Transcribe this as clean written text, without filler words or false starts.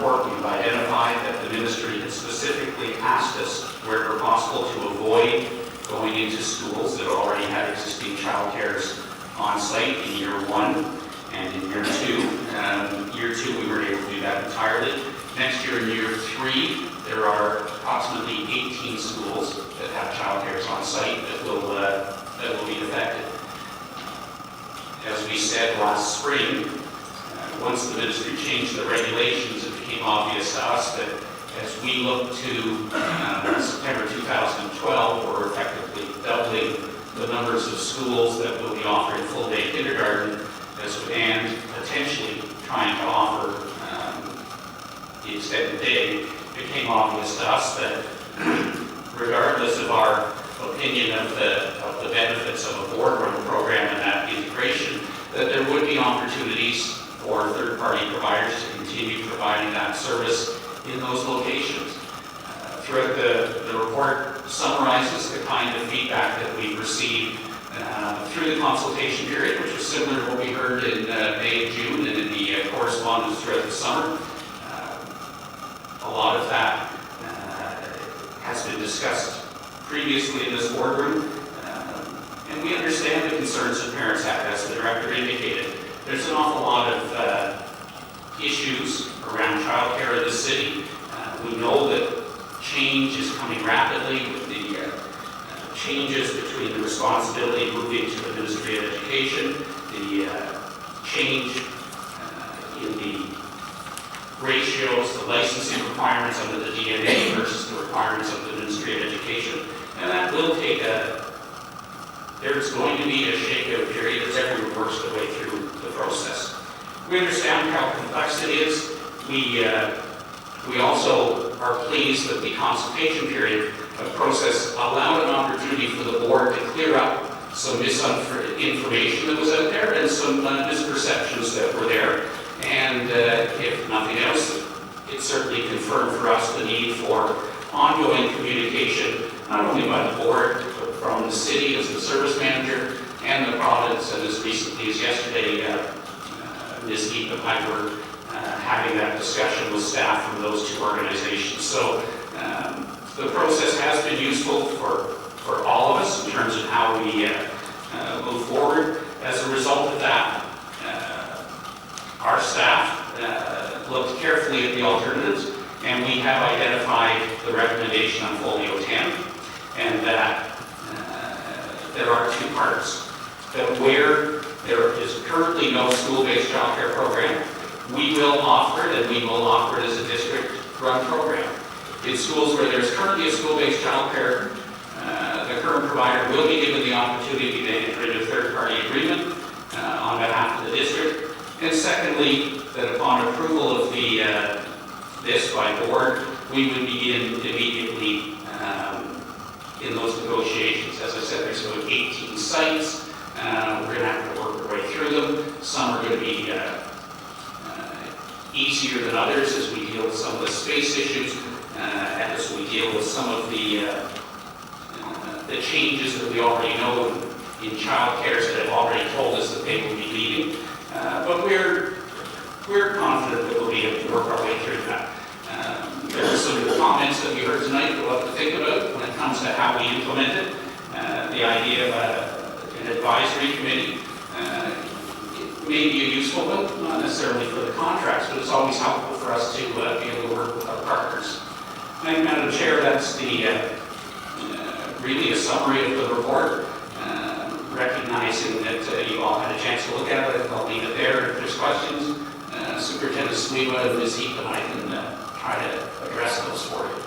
report, we've identified that the ministry has specifically asked us, wherever possible, to avoid going into schools that already had existing childcares on site in year 1 and in year 2. Year 2, we were able to do that entirely. Next year, in year 3, there are approximately 18 schools that have childcares on site that will be affected. As we said last spring, once the ministry changed the regulations, it became obvious to us that as we look to September 2012, we're effectively doubling the numbers of schools that will be offering full-day kindergarten and potentially trying to offer the extended day. It became obvious to us that regardless of our opinion of the benefits of a board-run program and that integration, that there would be opportunities for third-party providers to continue providing that service in those locations. Throughout the report summarizes the kind of feedback that we've received through the consultation period, which was similar to what we heard in May and June and in the correspondence throughout the summer. A lot of that has been discussed previously in this boardroom, and we understand the concerns that parents have, as the director indicated. There's an awful lot of issues around childcare in the city. We know that change is coming rapidly with the changes between the responsibility moving to the Ministry of Education, the change in the ratios, the licensing requirements under the DNA versus the requirements of the Ministry of Education. And that will take there's going to be a shakeout period as everyone works their way through the process. We understand how complex it is. We also are pleased that the consultation period process allowed an opportunity for the board to clear up some misinformation that was out there and some misperceptions that were there. And if nothing else, it certainly confirmed for us the need for ongoing communication, not only by the board, but from the city as the service manager and the province, and as recently as yesterday, Ms. Heath and I were having that discussion with staff from those two organizations. So the process has been useful for all of us in terms of how we move forward. As a result of that, our staff looked carefully at the alternatives, and we have identified the recommendation on folio 10, and that there are two parts. That where there is currently no school-based childcare program, we will offer it, and we will offer it as a district-run program. In schools where there's currently a school-based childcare, the current provider will be given the opportunity to enter into a third-party agreement on behalf of the district. And secondly, that upon approval of this by board, we would begin immediately in those negotiations. As I said, there's about 18 sites. We're going to have to work our way through them. Some are going to be easier than others as we deal with some of the space issues, and as we deal with some of the changes that we already know in child cares that have already told us that they will be leaving. But we're confident that we'll be able to work our way through that. There are some comments that we heard tonight that we'll have to think about when it comes to how we implement it. The idea of an advisory committee may be a useful one, not necessarily for the contracts, but it's always helpful for us to be able to work with our partners. And Madam Chair, that's really a summary of the report. Recognizing that you all had a chance to look at it, I'll leave it there. If there's questions, Superintendent Sliwa and Ms. Heath and I can try to address those for you.